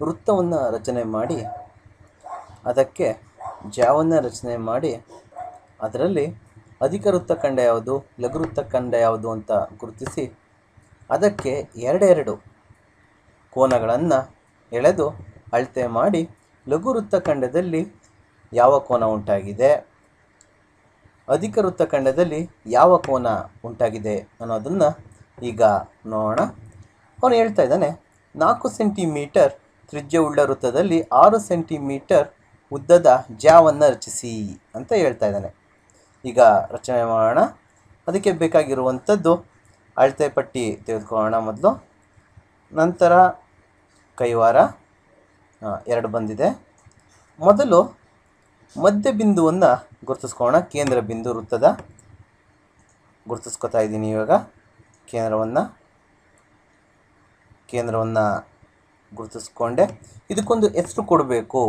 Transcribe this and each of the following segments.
ವೃತ್ತವನ್ನು ರಚನೆ ಮಾಡಿ ಅದಕ್ಕೆ ಜಾವನ್ನು ರಚನೆ ಮಾಡಿ ಅದರಲ್ಲಿ ಅಧಿಕ ವೃತ್ತಖಂಡ ಯಾವುದು, ಲಘು ವೃತ್ತಖಂಡ ಯಾವುದು ಅಂತ ಗುರುತಿಸಿ ಅದಕ್ಕೆ ಎರಡೆರಡು ಕೋನಗಳನ್ನು ಎಳೆದು ಅಳತೆ ಮಾಡಿ ಲಘು ವೃತ್ತಖಂಡದಲ್ಲಿ ಯಾವ ಕೋನ ಉಂಟಾಗಿದೆ, ಅಧಿಕ ವೃತ್ತಖಂಡದಲ್ಲಿ ಯಾವ ಕೋನ ಉಂಟಾಗಿದೆ ಅನ್ನೋದನ್ನು ಈಗ ನೋಡೋಣ. ಅವನು ಹೇಳ್ತಾ ಇದ್ದಾನೆ, 4 ಸೆಂಟಿಮೀಟರ್ ತ್ರಿಜ್ಯವುಳ್ಳ ವೃತ್ತದಲ್ಲಿ 6 ಸೆಂಟಿಮೀಟರ್ ಉದ್ದದ ಜಾವನ್ನು ರಚಿಸಿ ಅಂತ ಹೇಳ್ತಾ ಇದ್ದಾನೆ. ಈಗ ರಚನೆ ಮಾಡೋಣ. ಅದಕ್ಕೆ ಬೇಕಾಗಿರುವಂಥದ್ದು ಅಳತೆ ಪಟ್ಟಿ ತೆಗೆದುಕೊಳ್ಳೋಣ ಮೊದಲು. ನಂತರ ಕೈವಾರ 2 ಬಂದಿದೆ. ಮೊದಲು ಮಧ್ಯ ಬಿಂದುವನ್ನು ಗುರುತಿಸ್ಕೊಳ್ಳೋಣ. ಕೇಂದ್ರ ಬಿಂದು ವೃತ್ತದ ಗುರುತಿಸ್ಕೊತಾ ಇದ್ದೀನಿ. ಇವಾಗ ಕೇಂದ್ರವನ್ನು ಗುರುತಿಸ್ಕೊಂಡೆ. ಇದಕ್ಕೊಂದು ಹೆಸರು ಕೊಡಬೇಕು.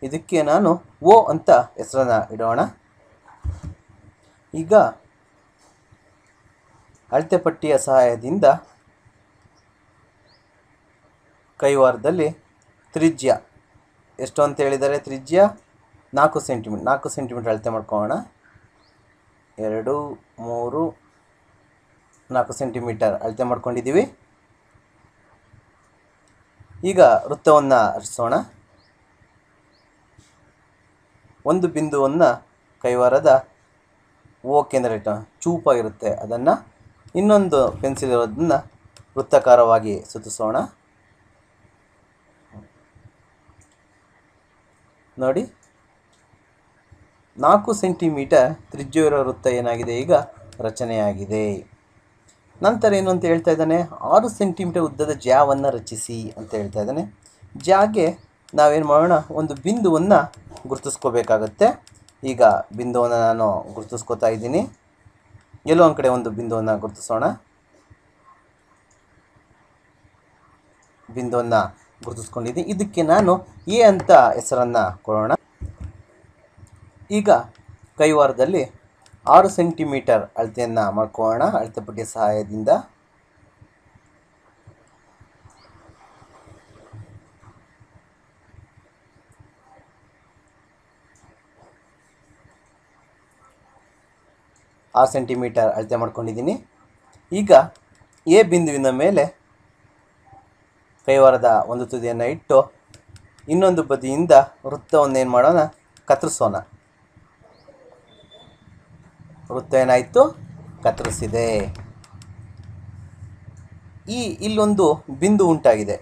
ಇದಕ್ಕೆ ನಾನು ಓ ಅಂತ ಹೆಸರನ್ನು ಇಡೋಣ. ಈಗ ಅಳತೆ ಪಟ್ಟಿಯ ಸಹಾಯದಿಂದ ಕೈವಾರದಲ್ಲಿ ತ್ರಿಜ್ಯ ಎಷ್ಟು ಅಂತ ಹೇಳಿದರೆ, ತ್ರಿಜ್ಯ 4 ಸೆಂಟಿಮೀಟರ್ ಅಳತೆ ಮಾಡ್ಕೊಳ್ಳೋಣ. 2, 3, 4 ಸೆಂಟಿಮೀಟರ್ ಅಳತೆ ಮಾಡ್ಕೊಂಡಿದ್ದೀವಿ. ಈಗ ವೃತ್ತವನ್ನು ರಚಿಸೋಣ. ಒಂದು ಬಿಂದುವನ್ನು ಕೈವಾರದ ಓ ಕೇಂದ್ರ ಇಟ್ಟೋಣ. ಚೂಪಾಗಿರುತ್ತೆ, ಅದನ್ನು ಇನ್ನೊಂದು ಪೆನ್ಸಿಲ್ ಇರೋದನ್ನು ವೃತ್ತಾಕಾರವಾಗಿ ಸುತ್ತಿಸೋಣ. ನೋಡಿ, 4 ಸೆಂಟಿಮೀಟರ್ ತ್ರಿಜ್ಯವಿರೋ ವೃತ್ತ ಏನಾಗಿದೆ, ಈಗ ರಚನೆಯಾಗಿದೆ. ನಂತರ ಏನು ಅಂತ ಹೇಳ್ತಾ ಇದ್ದಾನೆ, 6 ಸೆಂಟಿಮೀಟರ್ ಉದ್ದದ ಜಾವನ್ನು ರಚಿಸಿ ಅಂತ ಹೇಳ್ತಾ ಇದ್ದಾನೆ. ಜಾಗೆ ನಾವೇನು ಮಾಡೋಣ, ಒಂದು ಬಿಂದುವನ್ನು ಗುರುತಿಸ್ಕೋಬೇಕಾಗತ್ತೆ. ಈಗ ಬಿಂದುವನ್ನು ನಾನು ಗುರುತಿಸ್ಕೋತಾ ಇದ್ದೀನಿ. ಎಲ್ಲೋ ಒಂದು ಕಡೆ ಒಂದು ಬಿಂದುವನ್ನು ಗುರುತಿಸೋಣ. ಬಿಂದುವನ್ನು ಗುರುತಿಸ್ಕೊಂಡಿದ್ದೀನಿ. ಇದಕ್ಕೆ ನಾನು ಎ ಅಂತ ಹೆಸರನ್ನು ಕೊಡೋಣ. ಈಗ ಕೈವಾರದಲ್ಲಿ 6 ಸೆಂಟಿಮೀಟರ್ ಅಳತೆಯನ್ನು ಮಾಡ್ಕೊಳ್ಳೋಣ. ಅಳತೆ ಪಟ್ಟಿಯ ಸಹಾಯದಿಂದ ಸೆಂಟಿಮೀಟರ್ ಅಳತೆ ಮಾಡ್ಕೊಂಡಿದ್ದೀನಿ. ಈಗ ಎ ಬಿಂದುವಿನ ಮೇಲೆ ಕೈವಾರದ ಒಂದು ತುದಿಯನ್ನು ಇಟ್ಟು ಇನ್ನೊಂದು ಬದಿಯಿಂದ ವೃತ್ತವನ್ನು ಏನು ಮಾಡೋಣ, ಕತ್ತರಿಸೋಣ. ವೃತ್ತ ಏನಾಯಿತು, ಕತ್ತರಿಸಿದೆ. ಇಲ್ಲೊಂದು ಬಿಂದು ಉಂಟಾಗಿದೆ.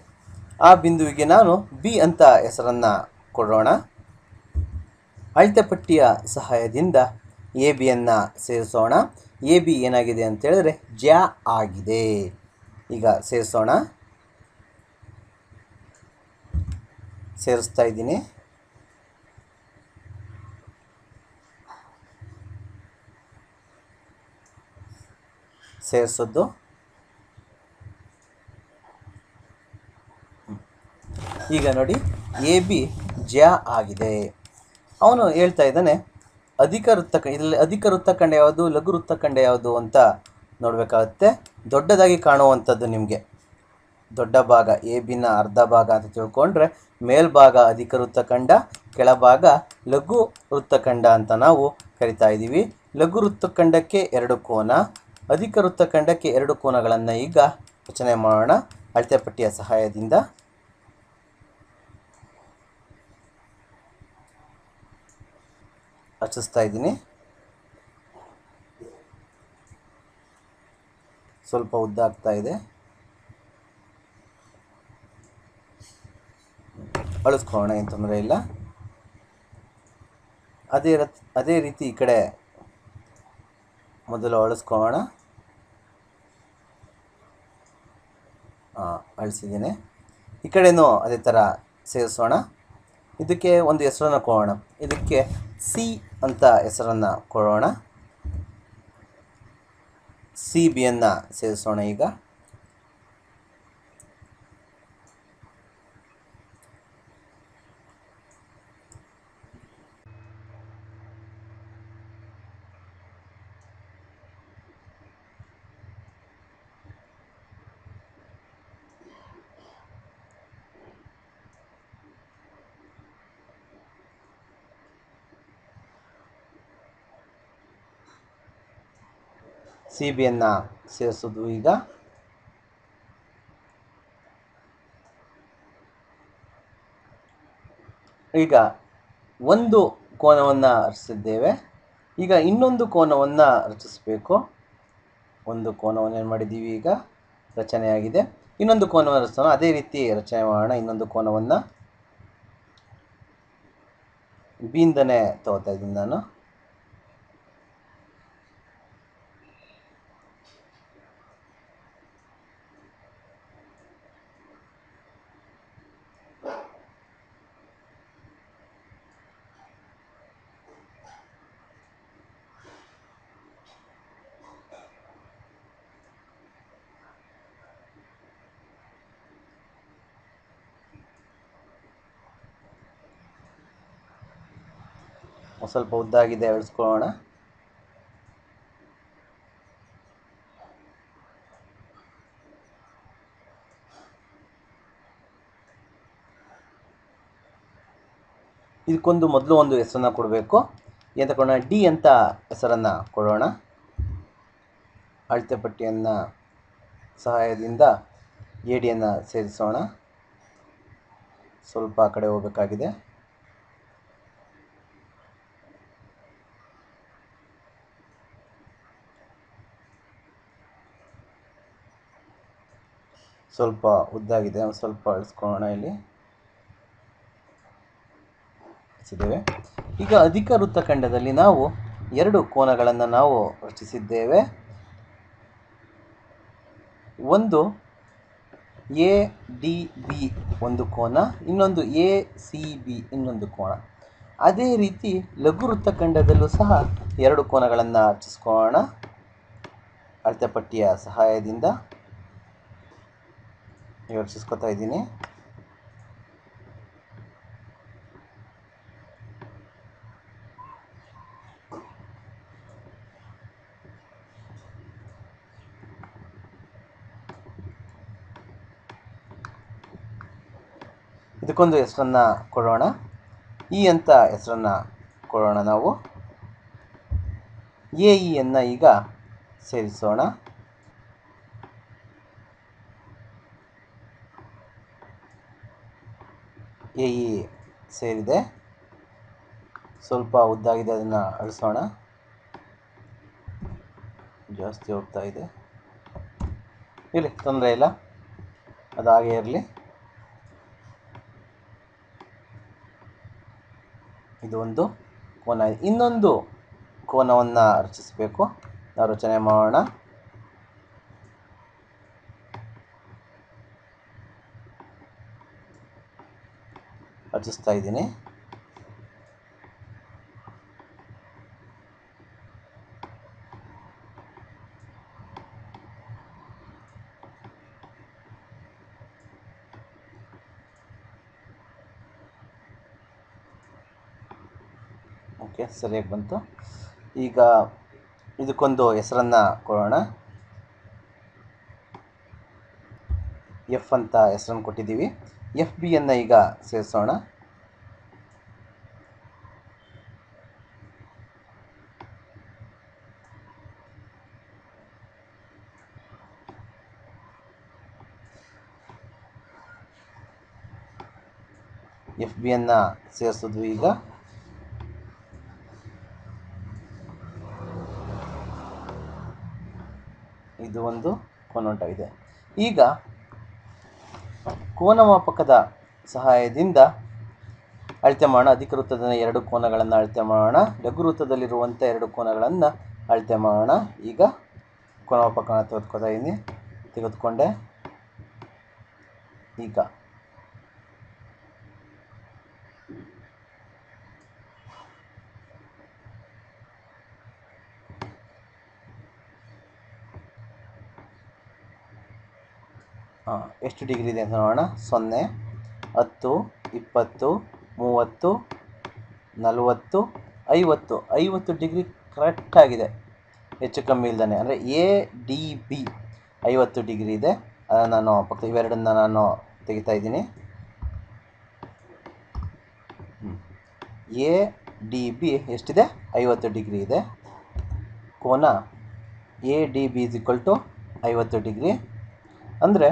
ಆ ಬಿಂದುವಿಗೆ ನಾನು ಬಿ ಅಂತ ಹೆಸರನ್ನು ಕೊಡೋಣ. ಅಳತೆ ಪಟ್ಟಿಯ ಸಹಾಯದಿಂದ ಎ ಬಿಯನ್ನು ಸೇರಿಸೋಣ. ಎ ಬಿ ಏನಾಗಿದೆ ಅಂತೇಳಿದ್ರೆ ಜ್ಯಾ ಆಗಿದೆ. ಈಗ ಸೇರಿಸ್ತಾ ಇದ್ದೀನಿ. ಸೇರಿಸೋದು ಈಗ ನೋಡಿ, ಎ ಬಿ ಜ್ಯಾ ಆಗಿದೆ. ಅವನು ಹೇಳ್ತಾ ಇದ್ದಾನೆ, ಇದರಲ್ಲಿ ಅಧಿಕ ವೃತ್ತಖಂಡ ಯಾವುದು, ಲಘು ವೃತ್ತಖಂಡ ಯಾವುದು ಅಂತ ನೋಡಬೇಕಾಗುತ್ತೆ. ದೊಡ್ಡದಾಗಿ ಕಾಣುವಂಥದ್ದು ನಿಮಗೆ ದೊಡ್ಡ ಭಾಗ ಎ ಬಿನ ಅರ್ಧ ಭಾಗ ಅಂತ ತಿಳ್ಕೊಂಡ್ರೆ ಮೇಲ್ಭಾಗ ಅಧಿಕ ವೃತ್ತಖಂಡ, ಕೆಳಭಾಗ ಲಘು ವೃತ್ತಖಂಡ ಅಂತ ನಾವು ಕರಿತಾ ಇದ್ದೀವಿ. ಲಘು ವೃತ್ತಖಂಡಕ್ಕೆ 2 ಕೋನ, ಅಧಿಕ ವೃತ್ತಖಂಡಕ್ಕೆ 2 ಕೋನಗಳನ್ನು ಈಗ ರಚನೆ ಮಾಡೋಣ. ಅಳತೆ ಪಟ್ಟಿಯ ಸಹಾಯದಿಂದ ರಚಿಸ್ತಾ ಇದ್ದೀನಿ. ಸ್ವಲ್ಪ ಉದ್ದ ಆಗ್ತಾ ಇದೆ, ಅಳಿಸ್ಕೊಳ್ಳೋಣ, ಏನು ತೊಂದರೆ ಇಲ್ಲ. ಅದೇ ರೀತಿ ಈ ಕಡೆ ಮೊದಲು ಅಳಿಸ್ಕೊಳ್ಳೋಣ. ಅಳಿಸಿದ್ದೀನಿ. ಈ ಕಡೆನೂ ಅದೇ ಥರ ಸೇರಿಸೋಣ. ಇದಕ್ಕೆ ಒಂದು ಹೆಸರನ್ನು ಕೊಡೋಣ. ಇದಕ್ಕೆ ಸಿ ಅಂತ ಹೆಸರನ್ನು ಕೊಡೋಣ. ಸಿ ಬಿಯನ್ನು ಸೇರಿಸೋಣ. ಈಗ ಸಿ ಬಿಯನ್ನು ಸೇರಿಸೋದು. ಈಗ ಒಂದು ಕೋನವನ್ನು ರಚಿಸಿದ್ದೇವೆ. ಈಗ ಇನ್ನೊಂದು ಕೋನವನ್ನು ರಚಿಸಬೇಕು. ಒಂದು ಕೋನವನ್ನು ಏನು ಮಾಡಿದ್ದೀವಿ, ಈಗ ರಚನೆಯಾಗಿದೆ. ಇನ್ನೊಂದು ಕೋನವನ್ನು ರಚಿಸೋಣ. ಅದೇ ರೀತಿ ರಚನೆ ಮಾಡೋಣ. ಇನ್ನೊಂದು ಕೋನವನ್ನು ಬಿಯಿಂದನೇ ತಗೋತಾ ಇದ್ದೀನಿ ನಾನು. ಸ್ವಲ್ಪ ಉದ್ದಾಗಿದೆ, ಅಳಿಸ್ಕೊಳ್ಳೋಣ. ಇದಕ್ಕೊಂದು ಮೊದಲು ಒಂದು ಹೆಸರನ್ನು ಕೊಡಬೇಕು. ಏನು ತಗೊಳ್ಳೋಣ, ಡಿ ಅಂತ ಹೆಸರನ್ನು ಕೊಡೋಣ. ಅಳತೆ ಪಟ್ಟಿಯನ್ನು ಸಹಾಯದಿಂದ ಎ ಡಿಯನ್ನು ಸೇರಿಸೋಣ. ಸ್ವಲ್ಪ ಆ ಕಡೆ ಹೋಗಬೇಕಾಗಿದೆ. ಸ್ವಲ್ಪ ಉದ್ದಾಗಿದೆ, ಸ್ವಲ್ಪ ಅಳಿಸ್ಕೊಳ್ಳೋಣ. ಇಲ್ಲಿ ರಚಿಸಿದ್ದೇವೆ. ಈಗ ಅಧಿಕ ವೃತ್ತಖಂಡದಲ್ಲಿ ನಾವು ಎರಡು ಕೋನಗಳನ್ನು ನಾವು ರಚಿಸಿದ್ದೇವೆ. ಒಂದು ಎ ಡಿ ಬಿ ಒಂದು ಕೋನ, ಇನ್ನೊಂದು ಎ ಸಿ ಬಿ ಇನ್ನೊಂದು ಕೋನ. ಅದೇ ರೀತಿ ಲಘು ವೃತ್ತಖಂಡದಲ್ಲೂ ಸಹ ಎರಡು ಕೋನಗಳನ್ನು ರಚಿಸ್ಕೊಳ್ಳೋಣ. ಅಳತೆ ಪಟ್ಟಿಯ ಸಹಾಯದಿಂದ ರಚಿಸ್ಕೊತಾ ಇದ್ದೀನಿ. ಇದಕ್ಕೊಂದು ಹೆಸರನ್ನು ಕೊಡೋಣ. ಇ ಅಂತ ಹೆಸರನ್ನು ಕೊಡೋಣ. ನಾವು ಎ ಇಯನ್ನು ಈಗ ಸೇರಿಸೋಣ. ಎ ಇ ಸೇರಿದೆ. ಸ್ವಲ್ಪ ಉದ್ದಾಗಿದೆ, ಅದನ್ನು ಅಳಿಸೋಣ. ಜಾಸ್ತಿ ಹೋಗ್ತಾ ಇದೆ, ಇರಲಿ, ತೊಂದರೆ ಇಲ್ಲ, ಅದು ಹಾಗೆ ಇರಲಿ. ಇದು ಒಂದು ಕೋನ. ಇನ್ನೊಂದು ಕೋನವನ್ನು ರಚಿಸಬೇಕು. ನಾವು ರಚನೆ ಮಾಡೋಣ. ರಚಿಸ್ತಾ ಇದ್ದೀನಿ. ಓಕೆ, ಸರಿಯಾಗಿ ಬಂತು. ಈಗ ಇದಕ್ಕೊಂದು ಹೆಸರನ್ನು ಕೊಡೋಣ. ಎಫ್ ಅಂತ ಹೆಸರನ್ನು ಕೊಟ್ಟಿದ್ದೀವಿ. ಎಫ್ ಬಿಯನ್ನು ಈಗ ಸೇರಿಸೋಣ. ಎಫ್ ಬಿಯನ್ನು ಸೇರಿಸೋದು. ಈಗ ಇದು ಒಂದು ಕೋನ ಉಂಟಾಗಿದೆ. ಈಗ ಕೋನಮಾಪಕದ ಸಹಾಯದಿಂದ ಅಳತೆ ಮಾಡೋಣ. ಅಧಿಕ ವೃತ್ತದ ಎರಡು ಕೋನಗಳನ್ನು ಅಳತೆ ಮಾಡೋಣ. ಲಘು ವೃತ್ತದಲ್ಲಿರುವಂಥ ಎರಡು ಕೋನಗಳನ್ನು ಅಳತೆ ಮಾಡೋಣ. ಈಗ ಕೋನಮಾಪಕವನ್ನು ತೆಗೆದುಕೊಂಡೆ. ಈಗ ಎಷ್ಟು ಡಿಗ್ರಿ ಇದೆ ಅಂತ ನೋಡೋಣ. 0, 10, 20, 30, 40, 50. 50 ಡಿಗ್ರಿ ಕರೆಕ್ಟಾಗಿದೆ, ಹೆಚ್ಚು ಕಮ್ಮಿ ಇಲ್ದಾನೆ. ಅಂದರೆ ಎ ಡಿ ಬಿ 50 ಡಿಗ್ರಿ ಇದೆ. ಅದನ್ನು ನಾನು ಇವೆರಡನ್ನು ನಾನು ತೆಗಿತಾ ಇದ್ದೀನಿ. ಎ ಡಿ ಬಿ ಎಷ್ಟಿದೆ? 50 ಡಿಗ್ರಿ ಇದೆ. ಕೋನ A D B is equal to 50 degree. ಅಂದರೆ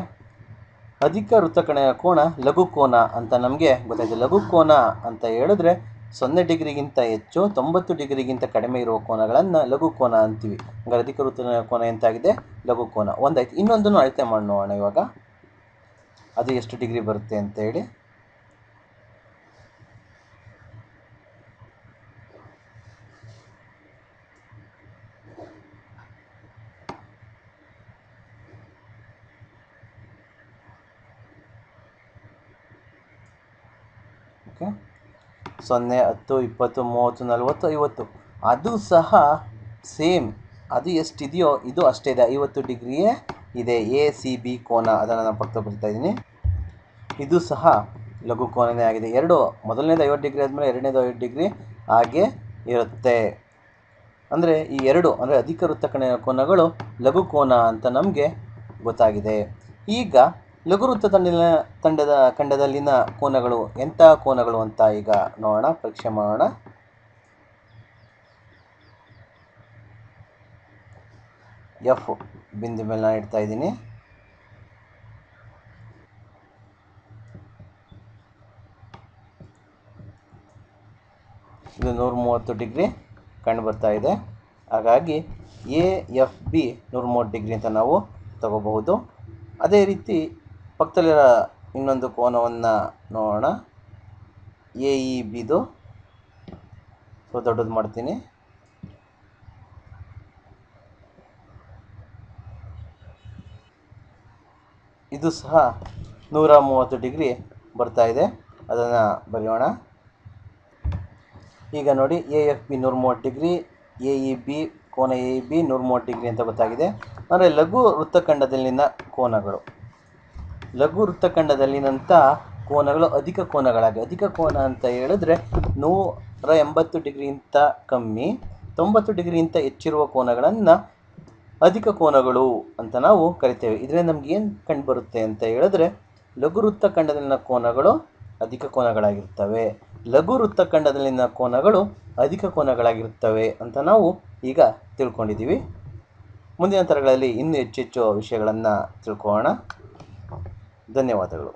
ಅಧಿಕ ವೃತ್ತಕಣೆಯ ಕೋನ ಲಘು ಕೋನ ಅಂತ ನಮಗೆ ಗೊತ್ತಾಯಿತು. ಲಘು ಕೋನ ಅಂತ ಹೇಳಿದ್ರೆ 0 ಡಿಗ್ರಿಗಿಂತ ಹೆಚ್ಚು 90 ಡಿಗ್ರಿಗಿಂತ ಕಡಿಮೆ ಇರುವ ಕೋನಗಳನ್ನು ಲಘು ಕೋನ ಅಂತೀವಿ. ಹಂಗಾರೆ ಅಧಿಕ ವೃತ್ತಕಣೆಯ ಕೋನ ಎಂತಾಗಿದೆ? ಲಘು ಕೋನ. ಒಂದಾಯ್ತು. ಇನ್ನೊಂದನ್ನು ಅಳತೆ ಮಾಡಿ ನೋಡೋಣ ಇವಾಗ, ಅದು ಎಷ್ಟು ಡಿಗ್ರಿ ಬರುತ್ತೆ ಅಂತ ಹೇಳಿ. ಓಕೆ, 0, 10, 20, 30, 40, 50. ಅದು ಸಹ ಸೇಮ್, ಅದು ಎಷ್ಟಿದೆಯೋ ಇದು ಅಷ್ಟೇ ಇದೆ, 50 ಡಿಗ್ರಿಯೇ ಇದೆ. ಎ ಸಿ ಬಿ ಕೋನ, ಅದನ್ನು ನಾನು ಪಕ್ಕ ಬರ್ತಾ ಇದ್ದೀನಿ. ಇದು ಸಹ ಲಘು ಕೋನನೇ ಆಗಿದೆ. ಎರಡು, ಮೊದಲನೇದು 50 ಡಿಗ್ರಿ ಆದಮೇಲೆ ಎರಡನೇದು 50 ಡಿಗ್ರಿ ಹಾಗೆ ಇರುತ್ತೆ. ಅಂದರೆ ಈ ಎರಡು ಅಂದರೆ ಅಧಿಕ ವೃತ್ತಕಣೆಯ ಕೋನಗಳು ಲಘು ಕೋನ ಅಂತ ನಮಗೆ ಗೊತ್ತಾಗಿದೆ. ಈಗ ಲಘು ವೃತ್ತ ಖಂಡದಲ್ಲಿನ ಕೋನಗಳು ಎಂಥ ಕೋನಗಳು ಅಂತ ಈಗ ನೋಡೋಣ, ಪರೀಕ್ಷೆ ಮಾಡೋಣ. ಎಫ್ ಬಿಂದು ಮೇಲೆ ನಾನು ಇಡ್ತಾ ಇದ್ದೀನಿ. ಇದು 130 ಡಿಗ್ರಿ ಕಂಡು ಬರ್ತಾ ಇದೆ. ಹಾಗಾಗಿ ಎ ಎಫ್ ಬಿ 130 ಡಿಗ್ರಿ ಅಂತ ನಾವು ತಗೋಬಹುದು. ಅದೇ ರೀತಿ ಪಕ್ಕದಲ್ಲಿರೋ ಇನ್ನೊಂದು ಕೋನವನ್ನು ನೋಡೋಣ. ಎ ಇ ಬಿದು ದೊಡ್ಡದು ಮಾಡ್ತೀನಿ. ಇದು ಸಹ 130 ಡಿಗ್ರಿ ಬರ್ತಾ ಇದೆ. ಅದನ್ನು ಬರೆಯೋಣ. ಈಗ ನೋಡಿ, A F B 130 degree, A E B ಕೋನ ಎ ಇ ಬಿ 130 ಡಿಗ್ರಿ ಅಂತ ಗೊತ್ತಾಗಿದೆ. ಅಂದರೆ ಲಘು ವೃತ್ತಖಂಡದಲ್ಲಿನ ಕೋನಗಳು, ಲಘು ವೃತ್ತಖಂಡದಲ್ಲಿನಂಥ ಕೋನಗಳು ಅಧಿಕ ಕೋನಗಳಾಗಿವೆ. ಅಧಿಕ ಕೋನ ಅಂತ ಹೇಳಿದ್ರೆ 180 ಡಿಗ್ರಿಗಿಂತ ಕಮ್ಮಿ 90 ಡಿಗ್ರಿಗಿಂತ ಹೆಚ್ಚಿರುವ ಕೋನಗಳನ್ನು ಅಧಿಕ ಕೋನಗಳು ಅಂತ ನಾವು ಕರಿತೇವೆ. ಇದರಿಂದ ನಮ್ಗೆ ಏನು ಕಂಡು ಬರುತ್ತೆ ಅಂತ ಹೇಳಿದ್ರೆ, ಲಘು ವೃತ್ತಖಂಡದಲ್ಲಿನ ಕೋನಗಳು ಅಧಿಕ ಕೋನಗಳಾಗಿರ್ತವೆ, ಲಘು ವೃತ್ತಖಂಡದಲ್ಲಿನ ಕೋನಗಳು ಅಧಿಕ ಕೋನಗಳಾಗಿರ್ತವೆ ಅಂತ ನಾವು ಈಗ ತಿಳ್ಕೊಂಡಿದ್ದೀವಿ. ಮುಂದಿನ ತರಗಳಲ್ಲಿ ಇನ್ನೂ ಹೆಚ್ಚೆಚ್ಚು ವಿಷಯಗಳನ್ನು ತಿಳ್ಕೊಳ್ಳೋಣ. ಧನ್ಯವಾದಗಳು.